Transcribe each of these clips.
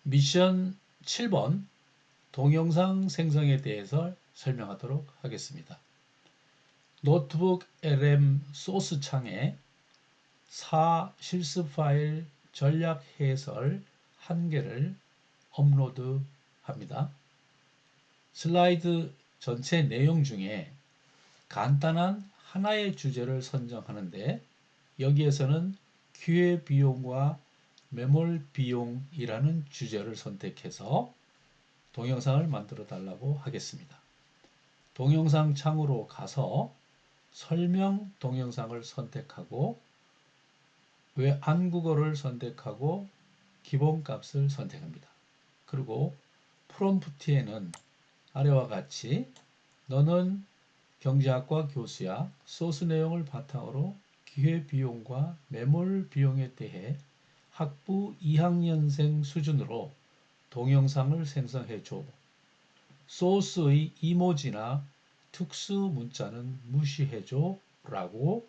미션 7번 동영상 생성에 대해서 설명하도록 하겠습니다. 노트북 LM 소스 창에 4 실습 파일 전략 해설 1개를 업로드합니다. 슬라이드 전체 내용 중에 간단한 하나의 주제를 선정하는데 여기에서는 기회비용과 매몰비용이라는 주제를 선택해서 동영상을 만들어 달라고 하겠습니다. 동영상 창으로 가서 설명 동영상을 선택하고 한국어를 선택하고 기본값을 선택합니다. 그리고 프롬프트에는 아래와 같이 너는 경제학과 교수야, 소스 내용을 바탕으로 기회비용과 매몰비용에 대해 학부 2학년생 수준으로 동영상을 생성해줘. 소스의 이모지나 특수 문자는 무시해줘 라고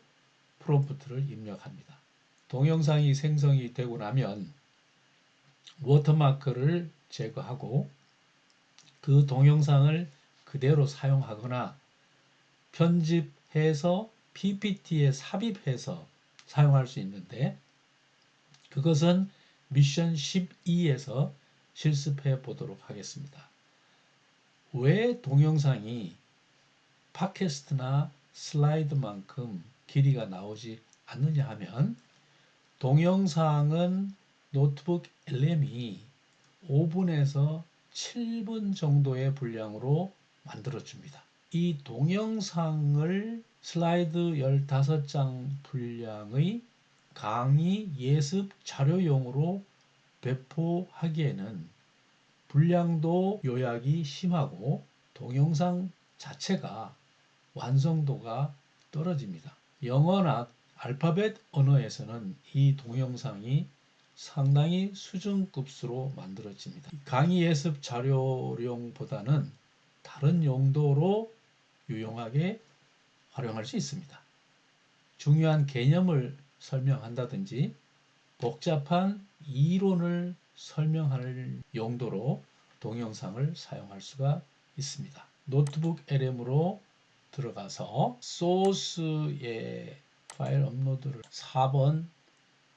프롬프트를 입력합니다. 동영상이 생성이 되고 나면 워터마크를 제거하고 그 동영상을 그대로 사용하거나 편집해서 PPT에 삽입해서 사용할 수 있는데 그것은 미션 12에서 실습해 보도록 하겠습니다. 왜 동영상이 팟캐스트나 슬라이드만큼 길이가 나오지 않느냐 하면 동영상은 노트북 LM이 5분에서 7분 정도의 분량으로 만들어줍니다. 이 동영상을 슬라이드 15장 분량의 강의 예습 자료용으로 배포하기에는 분량도 요약이 심하고 동영상 자체가 완성도가 떨어집니다. 영어나 알파벳 언어에서는 이 동영상이 상당히 수준급수로 만들어집니다. 강의 예습 자료용보다는 다른 용도로 유용하게 활용할 수 있습니다. 중요한 개념을 설명한다든지 복잡한 이론을 설명할 용도로 동영상을 사용할 수가 있습니다. 노트북 LM으로 들어가서 소스의 파일 업로드를 4번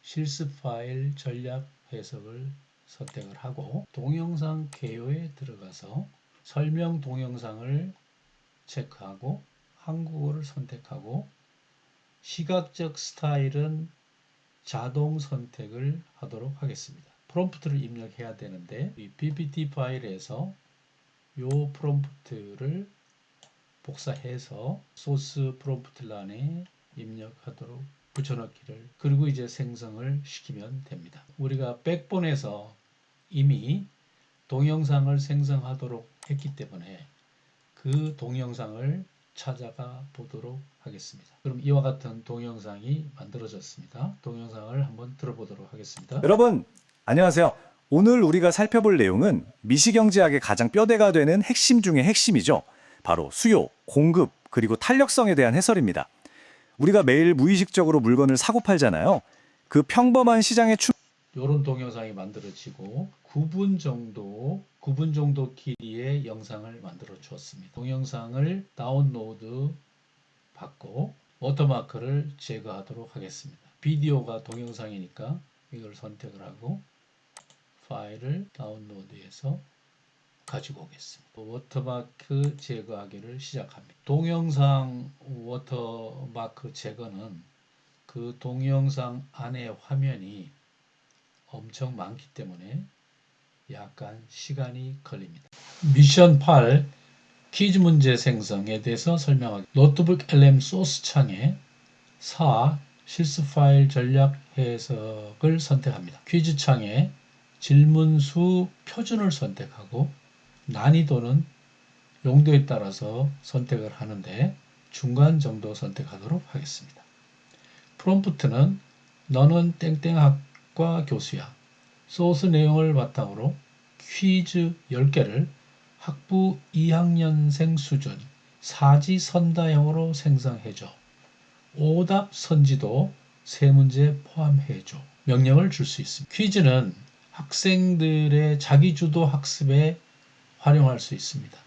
실습 파일 전략 해석을 선택을 하고 동영상 개요에 들어가서 설명 동영상을 체크하고 한국어를 선택하고 시각적 스타일은 자동 선택을 하도록 하겠습니다. 프롬프트를 입력해야 되는데 이 PPT 파일에서 이 프롬프트를 복사해서 소스 프롬프트란에 입력하도록 붙여넣기를 그리고 이제 생성을 시키면 됩니다. 우리가 백본에서 이미 동영상을 생성하도록 했기 때문에 그 동영상을 찾아가 보도록 하겠습니다. 그럼 이와 같은 동영상이 만들어졌습니다. 동영상을 한번 들어보도록 하겠습니다. 여러분, 안녕하세요. 오늘 우리가 살펴볼 내용은 미시경제학의 가장 뼈대가 되는 핵심 중의 핵심이죠. 바로 수요, 공급, 그리고 탄력성에 대한 해설입니다. 우리가 매일 무의식적으로 물건을 사고 팔잖아요. 그 평범한 시장의 이런 동영상이 만들어지고 9분 정도 길이의 영상을 만들어 주었습니다. 동영상을 다운로드 받고 워터마크를 제거하도록 하겠습니다. 비디오가 동영상이니까 이걸 선택을 하고 파일을 다운로드해서 가지고 오겠습니다. 워터마크 제거하기를 시작합니다. 동영상 워터마크 제거는 그 동영상 안에 화면이 엄청 많기 때문에 약간 시간이 걸립니다. 미션 8 퀴즈 문제 생성에 대해서 설명하기. 노트북 LM 소스 창에 4 실습 파일 전략 해석을 선택합니다. 퀴즈 창에 질문수 표준을 선택하고 난이도는 용도에 따라서 선택을 하는데 중간 정도 선택하도록 하겠습니다. 프롬프트는 너는 땡땡학과 교수야. 소스 내용을 바탕으로 퀴즈 10개를 학부 2학년생 수준 사지선다형으로 생성해줘. 오답 선지도 3문제 포함해줘. 명령을 줄 수 있습니다. 퀴즈는 학생들의 자기주도 학습에 활용할 수 있습니다.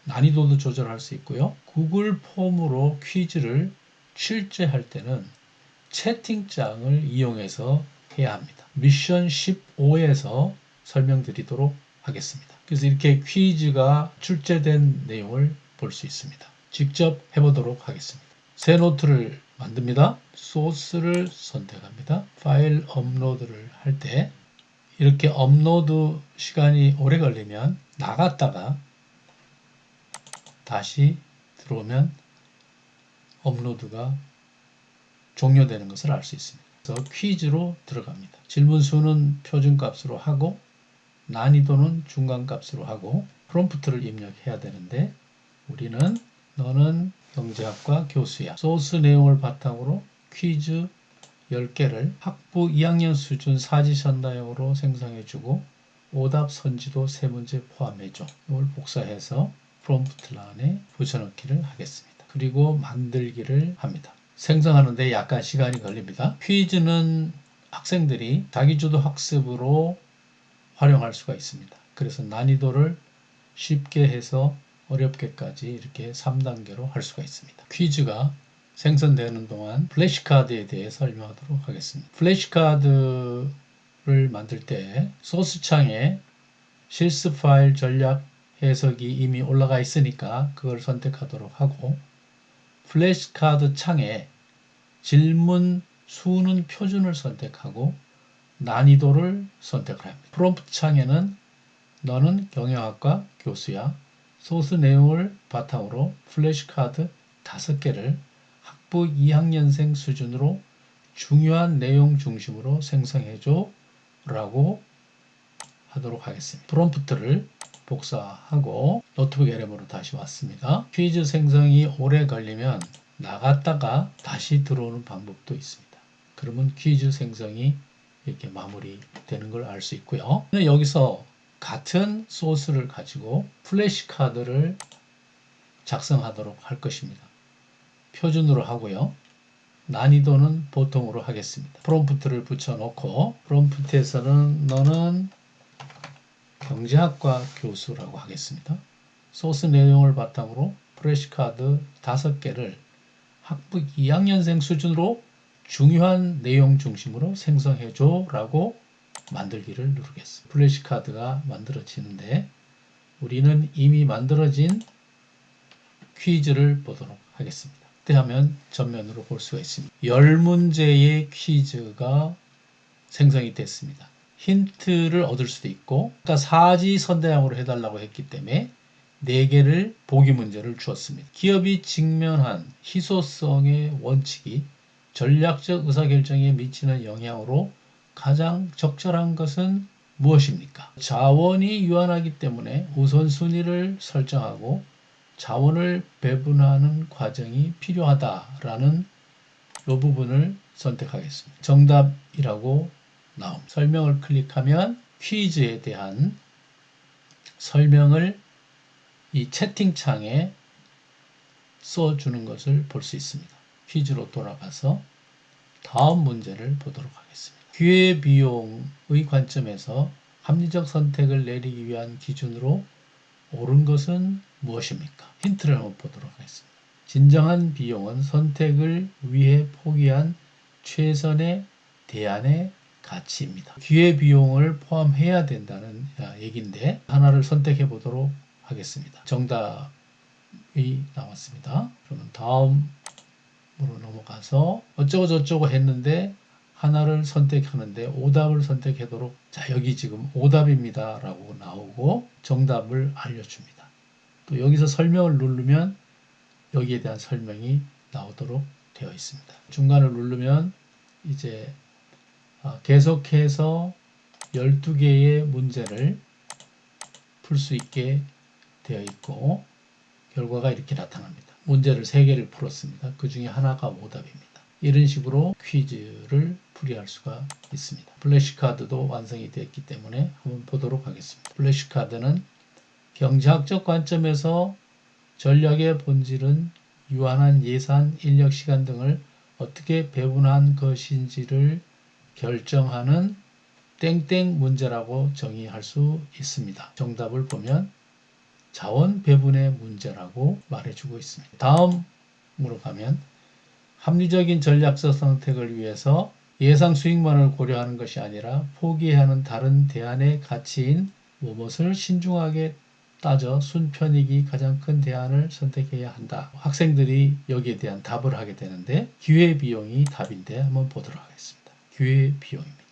난이도도 조절할 수 있고요. 구글 폼으로 퀴즈를 출제할 때는 채팅창을 이용해서 해야 합니다. 미션 15에서 설명드리도록 하겠습니다. 그래서 이렇게 퀴즈가 출제된 내용을 볼 수 있습니다. 직접 해보도록 하겠습니다. 새 노트를 만듭니다. 소스를 선택합니다. 파일 업로드를 할 때 이렇게 업로드 시간이 오래 걸리면 나갔다가 다시 들어오면 업로드가 종료되는 것을 알 수 있습니다. 그래서 퀴즈로 들어갑니다. 질문 수는 표준값으로 하고 난이도는 중간값으로 하고 프롬프트를 입력해야 되는데 우리는 너는 경제학과 교수야. 소스 내용을 바탕으로 퀴즈 10개를 학부 2학년 수준 사지선다형으로 생성해주고 오답 선지도 3문제 포함해줘. 이걸 복사해서 프롬프트 안에 붙여넣기를 하겠습니다. 그리고 만들기를 합니다. 생성하는데 약간 시간이 걸립니다. 퀴즈는 학생들이 자기주도 학습으로 활용할 수가 있습니다. 그래서 난이도를 쉽게 해서 어렵게까지 이렇게 3단계로 할 수가 있습니다. 퀴즈가 생성되는 동안 플래시카드에 대해 설명하도록 하겠습니다. 플래시카드를 만들 때 소스 창에 실습 파일 전략 해석이 이미 올라가 있으니까 그걸 선택하도록 하고 플래시카드 창에 질문 수는 표준을 선택하고 난이도를 선택을 합니다. 프롬프트 창에는 너는 경영학과 교수야. 소스 내용을 바탕으로 플래시카드 5개를 학부 2학년생 수준으로 중요한 내용 중심으로 생성해줘 라고 하도록 하겠습니다. 프롬프트를 복사하고 노트북 LM으로 다시 왔습니다. 퀴즈 생성이 오래 걸리면 나갔다가 다시 들어오는 방법도 있습니다. 그러면 퀴즈 생성이 이렇게 마무리되는 걸 알 수 있고요. 여기서 같은 소스를 가지고 플래시카드를 작성하도록 할 것입니다. 표준으로 하고요. 난이도는 보통으로 하겠습니다. 프롬프트를 붙여놓고 프롬프트에서는 너는 경제학과 교수라고 하겠습니다. 소스 내용을 바탕으로 플래시카드 5개를 학부 2학년생 수준으로 중요한 내용 중심으로 생성해줘 라고 만들기를 누르겠습니다. 플래시카드가 만들어지는데 우리는 이미 만들어진 퀴즈를 보도록 하겠습니다. 그때 하면 전면으로 볼 수가 있습니다. 10문제의 퀴즈가 생성이 됐습니다. 힌트를 얻을 수도 있고 아까 사지선다형으로 해달라고 했기 때문에 4개를 보기 문제를 주었습니다. 기업이 직면한 희소성의 원칙이 전략적 의사결정에 미치는 영향으로 가장 적절한 것은 무엇입니까? 자원이 유한하기 때문에 우선순위를 설정하고 자원을 배분하는 과정이 필요하다라는 이 부분을 선택하겠습니다. 정답이라고 나옵니다. 설명을 클릭하면 퀴즈에 대한 설명을 이 채팅창에 써주는 것을 볼 수 있습니다. 퀴즈로 돌아가서 다음 문제를 보도록 하겠습니다. 기회비용의 관점에서 합리적 선택을 내리기 위한 기준으로 옳은 것은 무엇입니까? 힌트를 한번 보도록 하겠습니다. 진정한 비용은 선택을 위해 포기한 최선의 대안의 가치입니다. 기회비용을 포함해야 된다는 얘기인데 하나를 선택해 보도록 하겠습니다. 정답이 나왔습니다. 그러면 다음으로 넘어가서 어쩌고 저쩌고 했는데 하나를 선택하는데 오답을 선택하도록 자 여기 지금 오답입니다 라고 나오고 정답을 알려줍니다. 또 여기서 설명을 누르면 여기에 대한 설명이 나오도록 되어 있습니다. 중간을 누르면 이제 계속해서 12개의 문제를 풀 수 있게 되어 있고 결과가 이렇게 나타납니다. 문제를 3개를 풀었습니다. 그 중에 하나가 오답입니다. 이런 식으로 퀴즈를 풀이할 수가 있습니다. 플래시카드도 완성이 됐기 때문에 한번 보도록 하겠습니다. 플래시카드는 경제학적 관점에서 전략의 본질은 유한한 예산, 인력, 시간 등을 어떻게 배분한 것인지를 결정하는 땡땡 문제라고 정의할 수 있습니다. 정답을 보면 자원 배분의 문제라고 말해주고 있습니다. 다음으로 가면 합리적인 전략적 선택을 위해서 예상 수익만을 고려하는 것이 아니라 포기해야 하는 다른 대안의 가치인 무엇을 신중하게 따져 순편익이 가장 큰 대안을 선택해야 한다. 학생들이 여기에 대한 답을 하게 되는데 기회비용이 답인데 한번 보도록 하겠습니다. 기회비용입니다.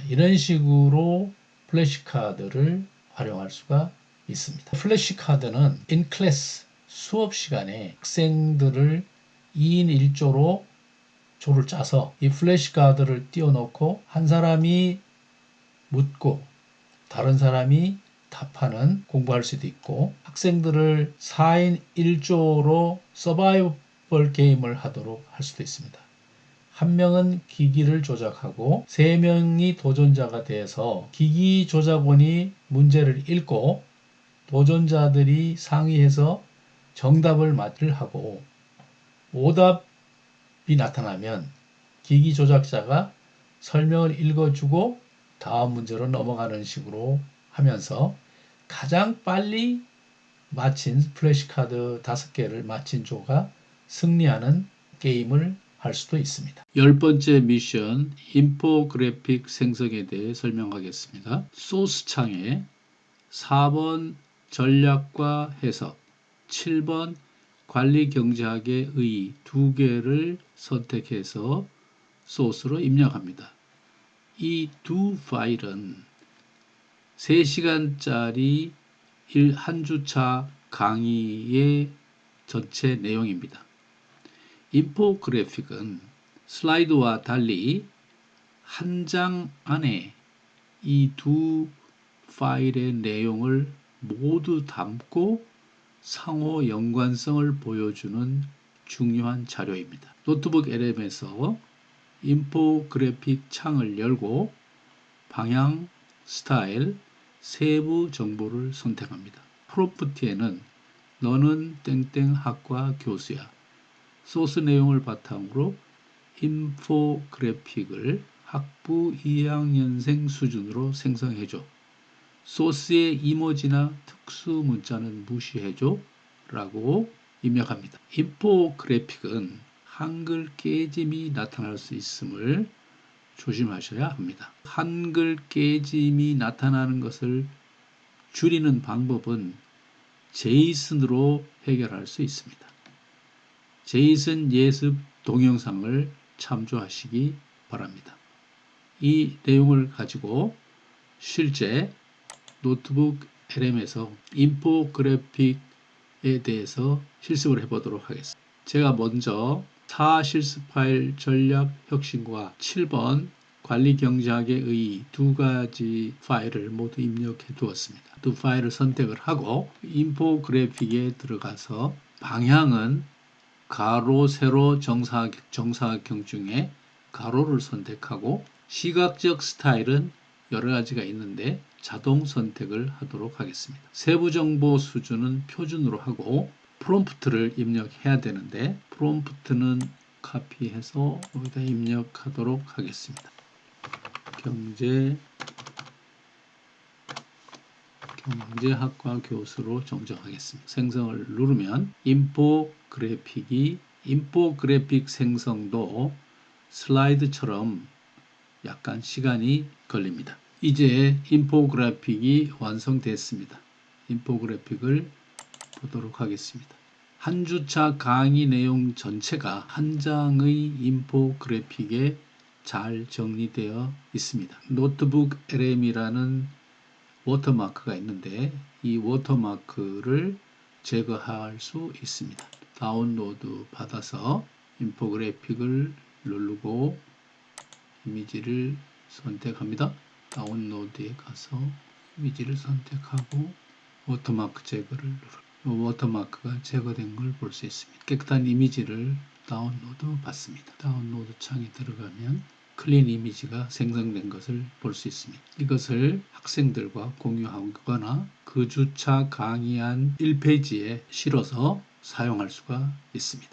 이런 식으로 플래시카드를 활용할 수가 있습니다. 플래시카드는 인클래스 수업 시간에 학생들을 2인 1조로 조를 짜서 이 플래시카드를 띄워놓고 한 사람이 묻고 다른 사람이 답하는 공부할 수도 있고 학생들을 4인 1조로 서바이벌 게임을 하도록 할 수도 있습니다. 한 명은 기기를 조작하고 세 명이 도전자가 돼서 기기 조작원이 문제를 읽고 도전자들이 상의해서 정답을 맞을 하고 오답이 나타나면 기기 조작자가 설명을 읽어주고 다음 문제로 넘어가는 식으로 하면서 가장 빨리 마친 플래시카드 5개를 마친 조가 승리하는 게임을 할 수도 있습니다. 10번째 미션 인포그래픽 생성에 대해 설명하겠습니다. 소스 창에 4번 전략과 해석, 7번 관리 경제학의 의 2개를 선택해서 소스로 입력합니다. 이 두 파일은 3시간짜리 한 주차 강의의 전체 내용입니다. 인포그래픽은 슬라이드와 달리 한 장 안에 이 두 파일의 내용을 모두 담고 상호 연관성을 보여주는 중요한 자료입니다. 노트북 LM에서 인포그래픽 창을 열고 방향, 스타일, 세부 정보를 선택합니다. 프롬프트에는 너는 땡땡 학과 교수야. 소스 내용을 바탕으로 인포그래픽을 학부 2학년생 수준으로 생성해줘. 소스의 이모지나 특수 문자는 무시해줘 라고 입력합니다. 인포그래픽은 한글 깨짐이 나타날 수 있음을 조심하셔야 합니다. 한글 깨짐이 나타나는 것을 줄이는 방법은 제이슨으로 해결할 수 있습니다. 제이슨 예습 동영상을 참조하시기 바랍니다. 이 내용을 가지고 실제 노트북 LM에서 인포그래픽에 대해서 실습을 해보도록 하겠습니다. 제가 먼저 4 실습 파일 전략 혁신과 7번 관리 경제학의 의 2가지 파일을 모두 입력해 두었습니다. 두 파일을 선택을 하고 인포그래픽에 들어가서 방향은 가로, 세로, 정사각형 중에 가로를 선택하고 시각적 스타일은 여러 가지가 있는데 자동 선택을 하도록 하겠습니다. 세부 정보 수준은 표준으로 하고 프롬프트를 입력해야 되는데 프롬프트는 카피해서 여기다 입력하도록 하겠습니다. 경제학과 교수로 정정하겠습니다. 생성을 누르면 인포그래픽 생성도 슬라이드처럼 약간 시간이 걸립니다. 이제 인포그래픽이 완성됐습니다. 인포그래픽을 보도록 하겠습니다. 한 주차 강의 내용 전체가 한 장의 인포그래픽에 잘 정리되어 있습니다. 노트북 LM이라는 워터마크가 있는데 이 워터마크를 제거할 수 있습니다. 다운로드 받아서 인포그래픽을 누르고 이미지를 선택합니다. 다운로드에 가서 이미지를 선택하고 워터마크 제거를 누르고 워터마크가 제거된 걸 볼 수 있습니다. 깨끗한 이미지를 다운로드 받습니다. 다운로드 창에 들어가면 클린 이미지가 생성된 것을 볼 수 있습니다. 이것을 학생들과 공유하거나 그 주차 강의한 1페이지에 실어서 사용할 수가 있습니다.